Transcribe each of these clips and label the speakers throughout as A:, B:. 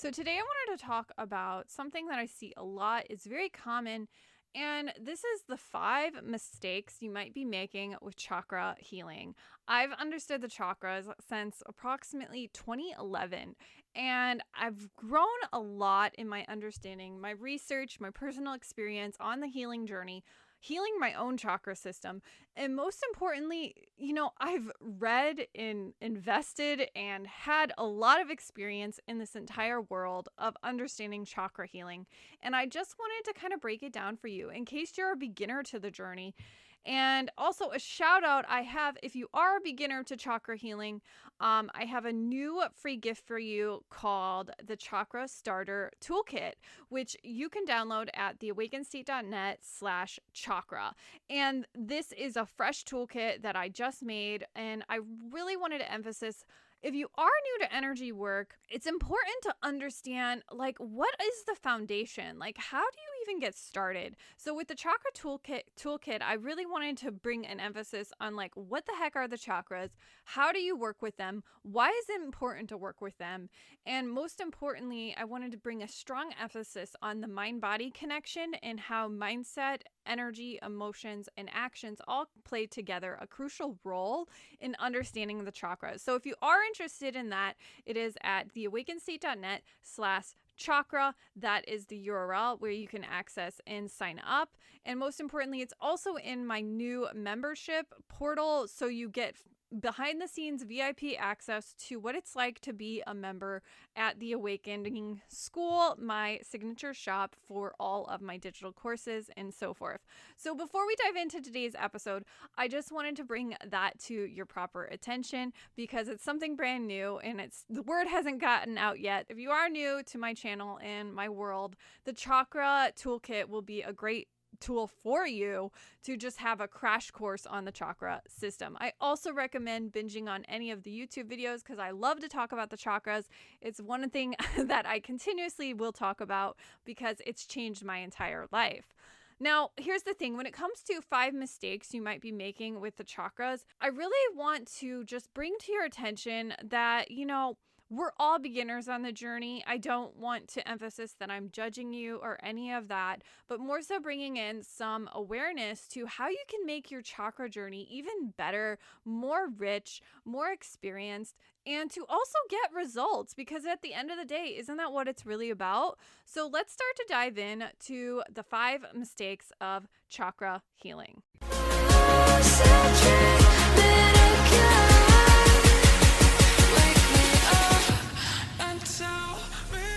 A: So today I wanted to talk about something that I see a lot. It's very common, and this is the 5 mistakes you might be making with chakra healing. I've understood the chakras since approximately 2011, and I've grown a lot in my understanding, my research, my personal experience on the healing journey, healing my own chakra system. And most importantly, I've read and invested and had a lot of experience in this entire world of understanding chakra healing. And I just wanted to kind of break it down for you in case you're a beginner to the journey. And also a shout out I have, if you are a beginner to chakra healing, I have a new free gift for you called the Chakra Starter Toolkit, which you can download at theawakenstate.net/chakra. And this is a fresh toolkit that I just made. And I really wanted to emphasize, if you are new to energy work, it's important to understand, what is the foundation? How do you even get started? So with the chakra toolkit, I really wanted to bring an emphasis on, what the heck are the chakras? How do you work with them? Why is it important to work with them? And most importantly, I wanted to bring a strong emphasis on the mind-body connection and how mindset, energy, emotions, and actions all play together a crucial role in understanding the chakras. So if you are interested in that, it is at theawakenstate.net/chakra. That is the URL where you can access and sign up. And most importantly, it's also in my new membership portal. So you get behind the scenes VIP access to what it's like to be a member at the Awakening School, my signature shop for all of my digital courses and so forth. So before we dive into today's episode, I just wanted to bring that to your proper attention because it's something brand new and the word hasn't gotten out yet. If you are new to my channel and my world, the Chakra Toolkit will be a great tool for you to just have a crash course on the chakra system. I also recommend binging on any of the YouTube videos because I love to talk about the chakras. It's one thing that I continuously will talk about because it's changed my entire life. Now, here's the thing. When it comes to 5 mistakes you might be making with the chakras, I really want to just bring to your attention that, we're all beginners on the journey. I don't want to emphasize that I'm judging you or any of that, but more so bringing in some awareness to how you can make your chakra journey even better, more rich, more experienced, and to also get results, because at the end of the day, isn't that what it's really about? So let's start to dive in to the 5 mistakes of chakra healing.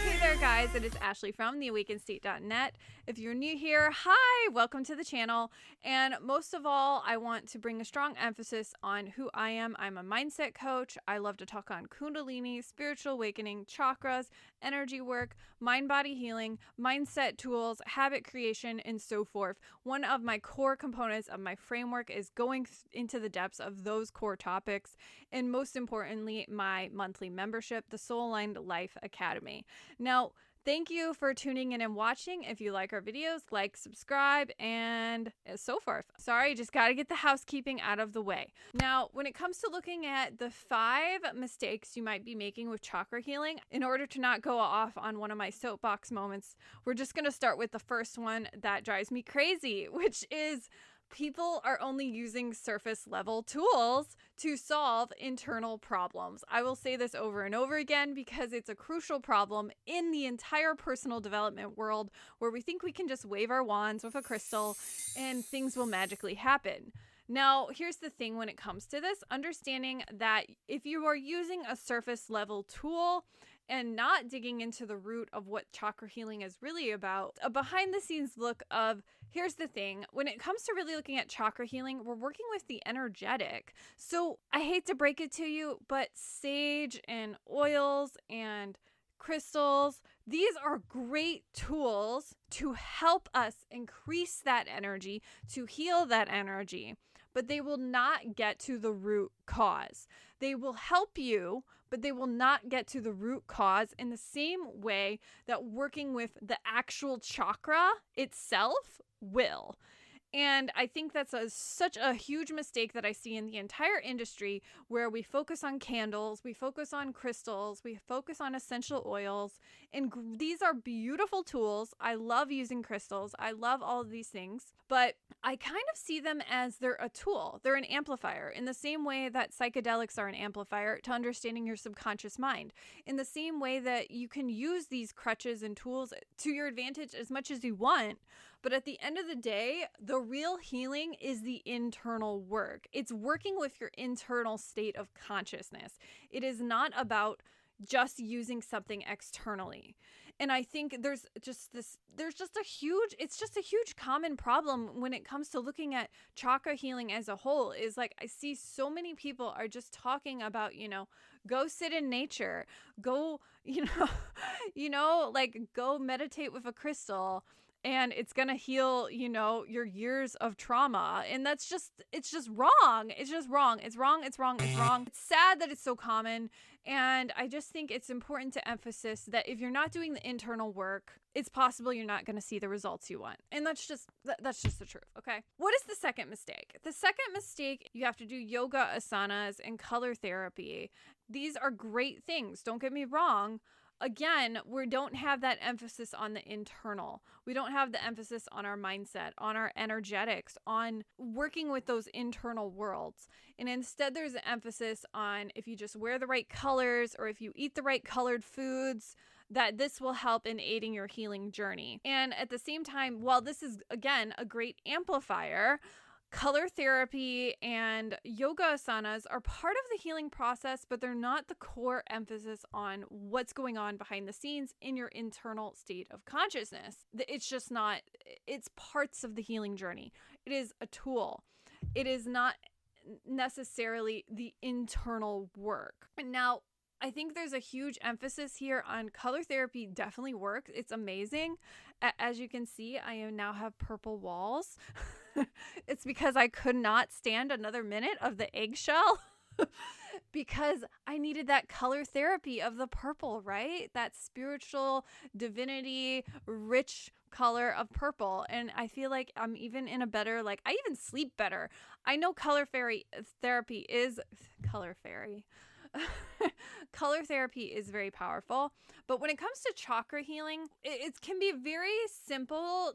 A: Hey there guys, it is Ashley from theawakenstate.net. If you're new here, hi, welcome to the channel. And most of all, I want to bring a strong emphasis on who I am. I'm a mindset coach. I love to talk on Kundalini, spiritual awakening, chakras, energy work, mind-body healing, mindset tools, habit creation, and so forth. One of my core components of my framework is going into the depths of those core topics. And most importantly, my monthly membership, the Soul Aligned Life Academy. Now, thank you for tuning in and watching. If you like our videos, like, subscribe, and so forth. Sorry, just got to get the housekeeping out of the way. Now, when it comes to looking at the 5 mistakes you might be making with chakra healing, in order to not go off on one of my soapbox moments, we're just going to start with the first one that drives me crazy, which is people are only using surface level tools to solve internal problems. I will say this over and over again because it's a crucial problem in the entire personal development world where we think we can just wave our wands with a crystal and things will magically happen. Now, here's the thing when it comes to this, understanding that if you are using a surface level tool and not digging into the root of what chakra healing is really about, a behind the scenes look of, here's the thing, when it comes to really looking at chakra healing, we're working with the energetic. So I hate to break it to you, but sage and oils and crystals, these are great tools to help us increase that energy, to heal that energy, but they will not get to the root cause. They will help you, but they will not get to the root cause in the same way that working with the actual chakra itself will. And I think that's such a huge mistake that I see in the entire industry, where we focus on candles, we focus on crystals, we focus on essential oils, and these are beautiful tools. I love using crystals. I love all of these things, but I kind of see them as they're a tool. They're an amplifier in the same way that psychedelics are an amplifier to understanding your subconscious mind. In the same way that you can use these crutches and tools to your advantage as much as you want. But at the end of the day, the real healing is the internal work. It's working with your internal state of consciousness. It is not about just using something externally. And I think it's just a huge common problem when it comes to looking at chakra healing as a whole, is like, I see so many people are just talking about, go sit in nature, go, like go meditate with a crystal, and it's going to heal, your years of trauma. And it's just wrong. It's just wrong. It's wrong. It's wrong. It's wrong. It's sad that it's so common. And I just think it's important to emphasize that if you're not doing the internal work, it's possible you're not going to see the results you want. And that's just the truth. Okay. What is the second mistake? The second mistake, you have to do yoga, asanas, and color therapy. These are great things. Don't get me wrong. Again, we don't have that emphasis on the internal. We don't have the emphasis on our mindset, on our energetics, on working with those internal worlds. And instead, there's an emphasis on if you just wear the right colors or if you eat the right colored foods, that this will help in aiding your healing journey. And at the same time, while this is, again, a great amplifier, color therapy and yoga asanas are part of the healing process, but they're not the core emphasis on what's going on behind the scenes in your internal state of consciousness. It's just not, it's parts of the healing journey. It is a tool. It is not necessarily the internal work. And now, I think there's a huge emphasis here on color therapy. Definitely works. It's amazing. As you can see, I now have purple walls. It's because I could not stand another minute of the eggshell because I needed that color therapy of the purple, right? That spiritual divinity, rich color of purple. And I feel like I'm even in a better, I even sleep better. I know color therapy is very powerful, but when it comes to chakra healing, it can be very simple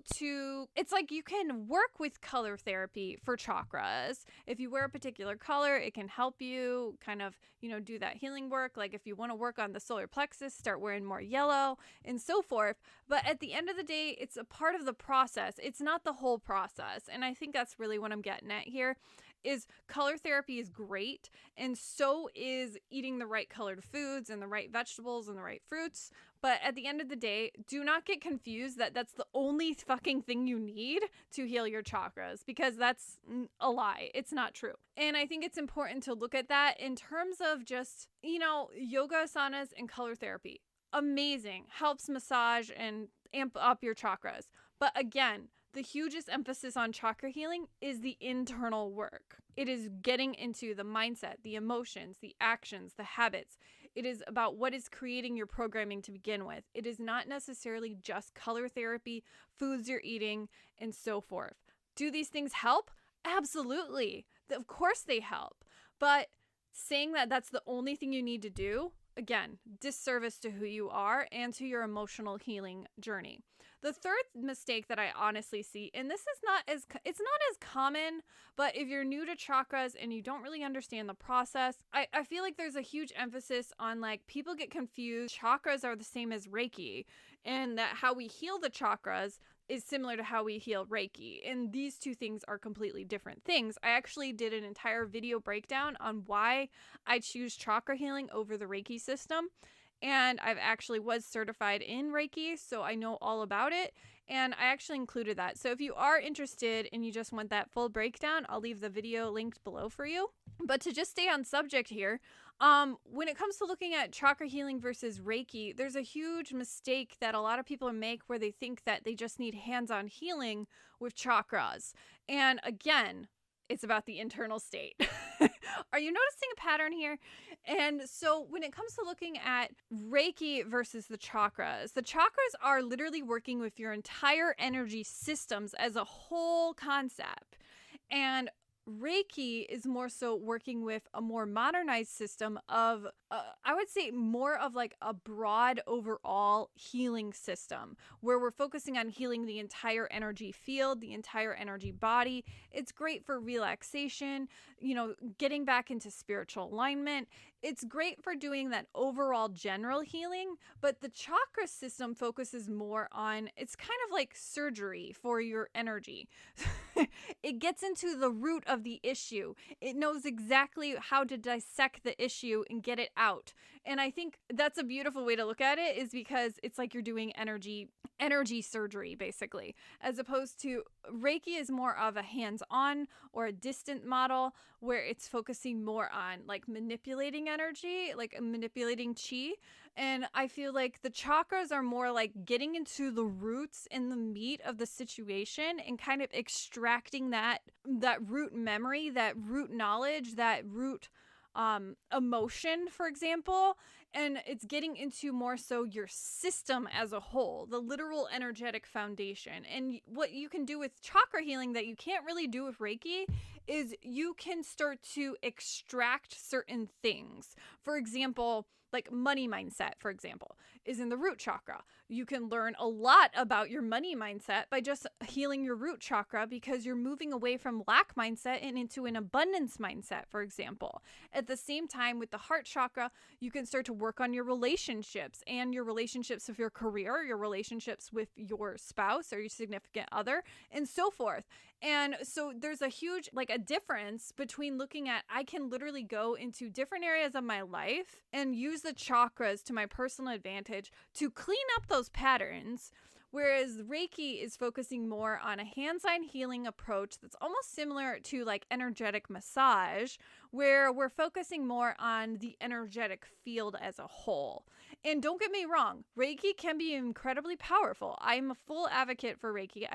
A: it's like you can work with color therapy for chakras. If you wear a particular color, it can help you kind of, do that healing work. Like if you want to work on the solar plexus, start wearing more yellow and so forth. But at the end of the day, it's a part of the process. It's not the whole process. And I think that's really what I'm getting at here. Is color therapy is great, and so is eating the right colored foods and the right vegetables and the right fruits. But at the end of the day, do not get confused that that's the only fucking thing you need to heal your chakras, because that's a lie. It's not true. And I think it's important to look at that in terms of just, yoga asanas and color therapy. Amazing. Helps massage and amp up your chakras. But again, the hugest emphasis on chakra healing is the internal work. It is getting into the mindset, the emotions, the actions, the habits. It is about what is creating your programming to begin with. It is not necessarily just color therapy, foods you're eating, and so forth. Do these things help? Absolutely. Of course they help. But saying that that's the only thing you need to do, again, disservice to who you are and to your emotional healing journey. The third mistake that I honestly see, and it's not as common, but if you're new to chakras and you don't really understand the process, I feel like there's a huge emphasis on people get confused. Chakras are the same as Reiki, and that how we heal the chakras is similar to how we heal Reiki. And these two things are completely different things. I actually did an entire video breakdown on why I choose chakra healing over the Reiki system. And I've actually was certified in Reiki, so I know all about it. And I actually included that. So if you are interested and you just want that full breakdown, I'll leave the video linked below for you. But to just stay on subject here, when it comes to looking at chakra healing versus Reiki, there's a huge mistake that a lot of people make where they think that they just need hands-on healing with chakras. And again, it's about the internal state. Are you noticing a pattern here? And so when it comes to looking at Reiki versus the chakras are literally working with your entire energy systems as a whole concept. And Reiki is more so working with a more modernized system of, I would say, more of like a broad overall healing system where we're focusing on healing the entire energy field, the entire energy body. It's great for relaxation, getting back into spiritual alignment. It's great for doing that overall general healing, but the chakra system focuses more on, it's kind of like surgery for your energy. It gets into the root of the issue. It knows exactly how to dissect the issue and get it out. And I think that's a beautiful way to look at it, is because it's like you're doing energy surgery, basically, as opposed to Reiki is more of a hands-on or a distant model where it's focusing more on like manipulating energy, like manipulating chi. And I feel like the chakras are more like getting into the roots and the meat of the situation and kind of extracting that root memory, that root knowledge, that root emotion, for example. And it's getting into more so your system as a whole, the literal energetic foundation. And what you can do with chakra healing that you can't really do with Reiki is you can start to extract certain things. For example, like money mindset, for example, is in the root chakra. You can learn a lot about your money mindset by just healing your root chakra, because you're moving away from lack mindset and into an abundance mindset, for example. At the same time, with the heart chakra, you can start to work on your relationships and your relationships with your career, your relationships with your spouse or your significant other, and so forth. And so there's a huge, like a difference between looking at, I can literally go into different areas of my life and use the chakras to my personal advantage to clean up those patterns. Whereas Reiki is focusing more on a hands-on healing approach that's almost similar to like energetic massage, where we're focusing more on the energetic field as a whole. And don't get me wrong, Reiki can be incredibly powerful. I'm a full advocate for Reiki.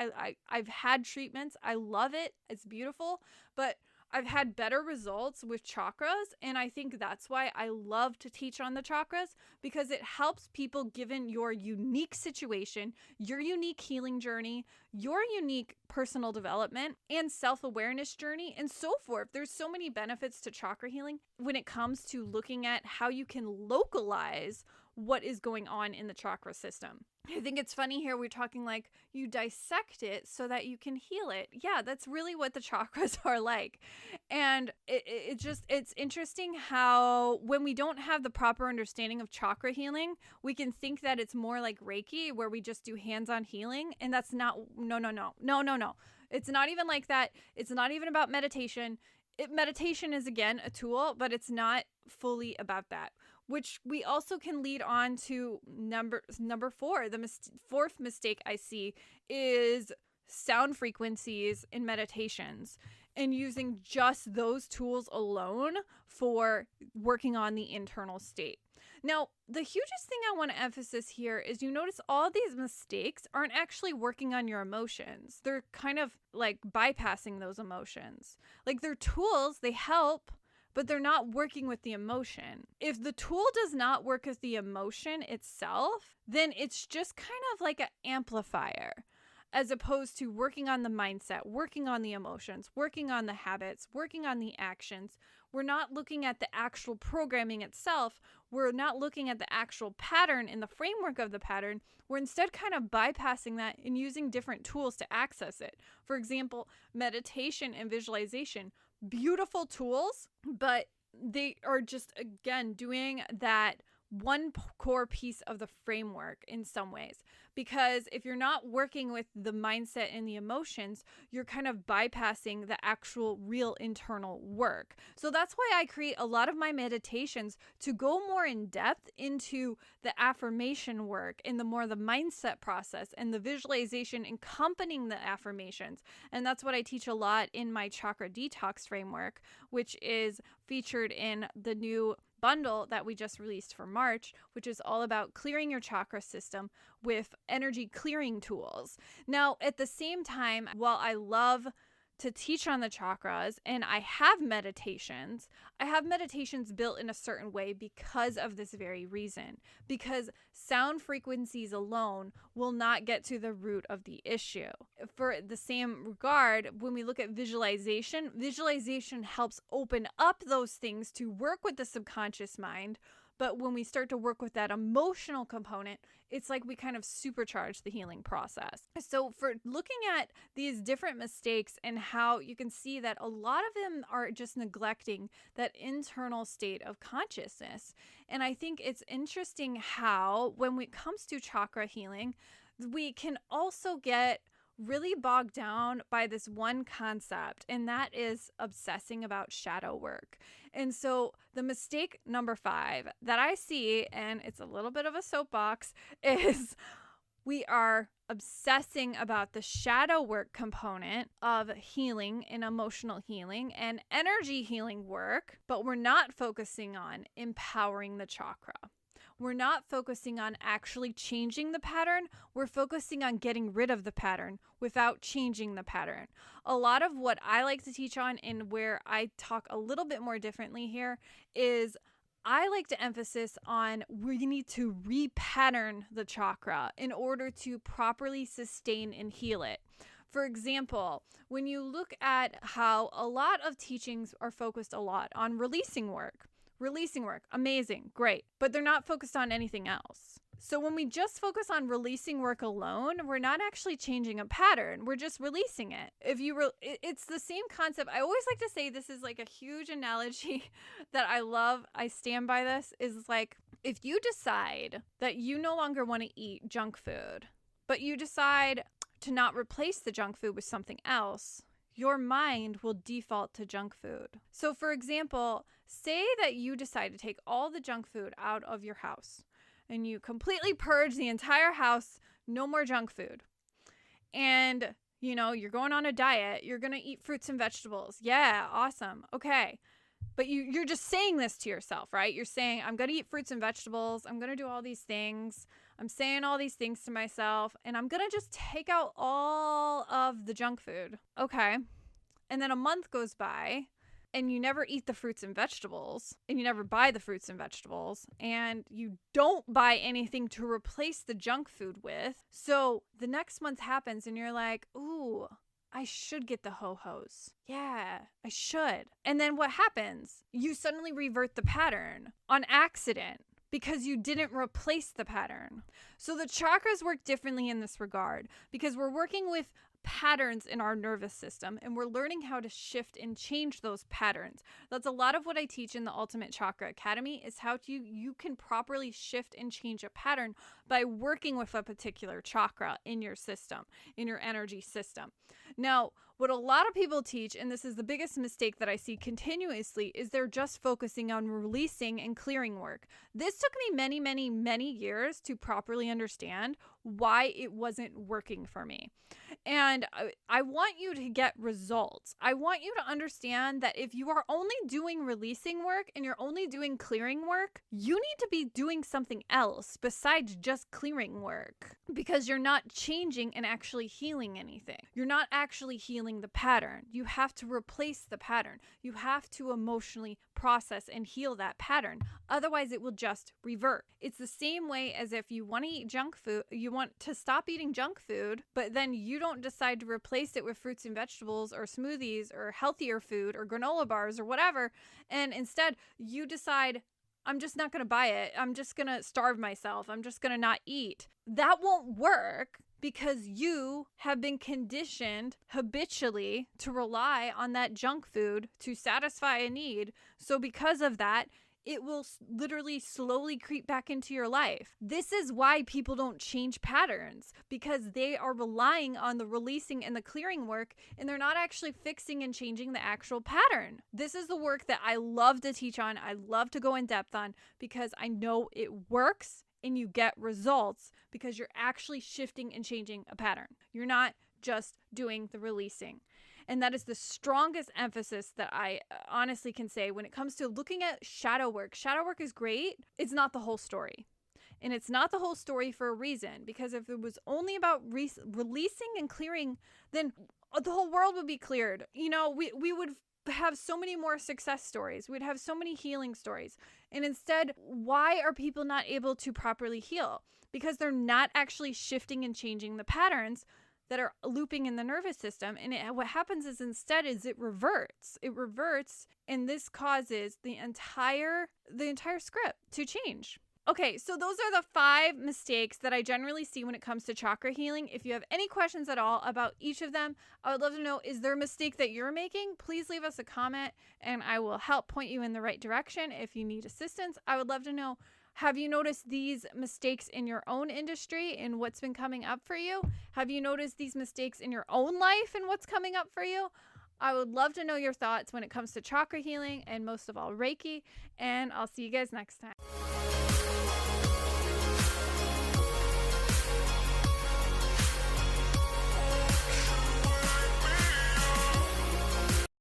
A: I've had treatments. I love it. It's beautiful. But I've had better results with chakras, and I think that's why I love to teach on the chakras, because it helps people given your unique situation, your unique healing journey, your unique personal development and self-awareness journey, and so forth. There's so many benefits to chakra healing when it comes to looking at how you can localize what is going on in the chakra system. I think it's funny here we're talking like you dissect it so that you can heal it. Yeah, that's really what the chakras are like. And it's interesting how when we don't have the proper understanding of chakra healing, we can think that it's more like Reiki, where we just do hands-on healing. And that's not, no. It's not even like that. It's not even about meditation. Meditation is, again, a tool, but it's not fully about that. Which we also can lead on to number 4. The fourth mistake I see is sound frequencies in meditations and using just those tools alone for working on the internal state. Now, the hugest thing I want to emphasize here is you notice all these mistakes aren't actually working on your emotions. They're kind of like bypassing those emotions. Like, they're tools, they help, but they're not working with the emotion. If the tool does not work with the emotion itself, then it's just kind of like an amplifier, as opposed to working on the mindset, working on the emotions, working on the habits, working on the actions. We're not looking at the actual programming itself. We're not looking at the actual pattern and the framework of the pattern. We're instead kind of bypassing that and using different tools to access it. For example, meditation and visualization. Beautiful tools, but they are just, again, doing that one core piece of the framework in some ways. Because if you're not working with the mindset and the emotions, you're kind of bypassing the actual real internal work. So that's why I create a lot of my meditations to go more in depth into the affirmation work and the mindset process and the visualization accompanying the affirmations. And that's what I teach a lot in my chakra detox framework, which is featured in the new bundle that we just released for March, which is all about clearing your chakra system with energy clearing tools. Now, at the same time, while I love to teach on the chakras and I have meditations built in a certain way because of this very reason. Because sound frequencies alone will not get to the root of the issue. For the same regard, when we look at visualization helps open up those things to work with the subconscious mind. But when we start to work with that emotional component, it's like we kind of supercharge the healing process. So for looking at these different mistakes and how you can see that a lot of them are just neglecting that internal state of consciousness. And I think it's interesting how when it comes to chakra healing, we can also get really bogged down by this one concept, and that is obsessing about shadow work. And so the mistake number 5 that I see, and it's a little bit of a soapbox, is we are obsessing about the shadow work component of healing and emotional healing and energy healing work, but we're not focusing on empowering the chakra. We're not focusing on actually changing the pattern. We're focusing on getting rid of the pattern without changing the pattern. A lot of what I like to teach on and where I talk a little bit more differently here is I like to emphasize on we need to repattern the chakra in order to properly sustain and heal it. For example, when you look at how a lot of teachings are focused a lot on releasing work, amazing, great, but they're not focused on anything else. So when we just focus on releasing work alone, we're not actually changing a pattern. We're just releasing it. It's the same concept. I always like to say this is like a huge analogy that I love. I stand by this is like if you decide that you no longer want to eat junk food, but you decide to not replace the junk food with something else, your mind will default to junk food. So for example, say that you decide to take all the junk food out of your house and you completely purge the entire house, no more junk food. And, you're going on a diet, you're going to eat fruits and vegetables. Yeah, awesome. Okay. But you're just saying this to yourself, right? You're saying, I'm going to eat fruits and vegetables. I'm going to do all these things. I'm saying all these things to myself, and I'm going to just take out all of the junk food. Okay. And then a month goes by, and you never eat the fruits and vegetables, and you never buy the fruits and vegetables, and you don't buy anything to replace the junk food with. So the next month happens, and you're like, ooh, I should get the ho-hos. Yeah, I should. And then what happens? You suddenly revert the pattern on accident because you didn't replace the pattern. So the chakras work differently in this regard because we're working with patterns in our nervous system and we're learning how to shift and change those patterns. That's a lot of what I teach in the Ultimate Chakra Academy is how you can properly shift and change a pattern by working with a particular chakra in your system, in your energy system. Now, what a lot of people teach, and this is the biggest mistake that I see continuously, is they're just focusing on releasing and clearing work. This took me many, many, many years to properly understand why it wasn't working for me. And I want you to get results. I want you to understand that if you are only doing releasing work and you're only doing clearing work, you need to be doing something else besides just clearing work because you're not changing and actually healing anything. You're not actually healing the pattern. You have to replace the pattern. You have to emotionally process and heal that pattern. Otherwise, it will just revert. It's the same way as if you want to eat junk food, you want to stop eating junk food, but then you don't decide to replace it with fruits and vegetables or smoothies or healthier food or granola bars or whatever. And instead, you decide, I'm just not going to buy it. I'm just going to starve myself. I'm just going to not eat. That won't work because you have been conditioned habitually to rely on that junk food to satisfy a need. So because of that, it will literally slowly creep back into your life. This is why people don't change patterns, because they are relying on the releasing and the clearing work, and they're not actually fixing and changing the actual pattern. This is the work that I love to teach on. I love to go in depth on because I know it works and you get results because you're actually shifting and changing a pattern. You're not just doing the releasing. And that is the strongest emphasis that I honestly can say when it comes to looking at shadow work. Shadow work is great. It's not the whole story. And it's not the whole story for a reason, because if it was only about releasing and clearing, then the whole world would be cleared. You know, we would have so many more success stories. We'd have so many healing stories. And instead, why are people not able to properly heal? Because they're not actually shifting and changing the patterns that are looping in the nervous system. And what happens is instead is it reverts. It reverts, and this causes the entire script to change. Okay, so those are the 5 mistakes that I generally see when it comes to chakra healing. If you have any questions at all about each of them, I would love to know, is there a mistake that you're making? Please leave us a comment and I will help point you in the right direction. If you need assistance, I would love to know, have you noticed these mistakes in your own industry and what's been coming up for you? Have you noticed these mistakes in your own life and what's coming up for you? I would love to know your thoughts when it comes to chakra healing and most of all Reiki, and I'll see you guys next time.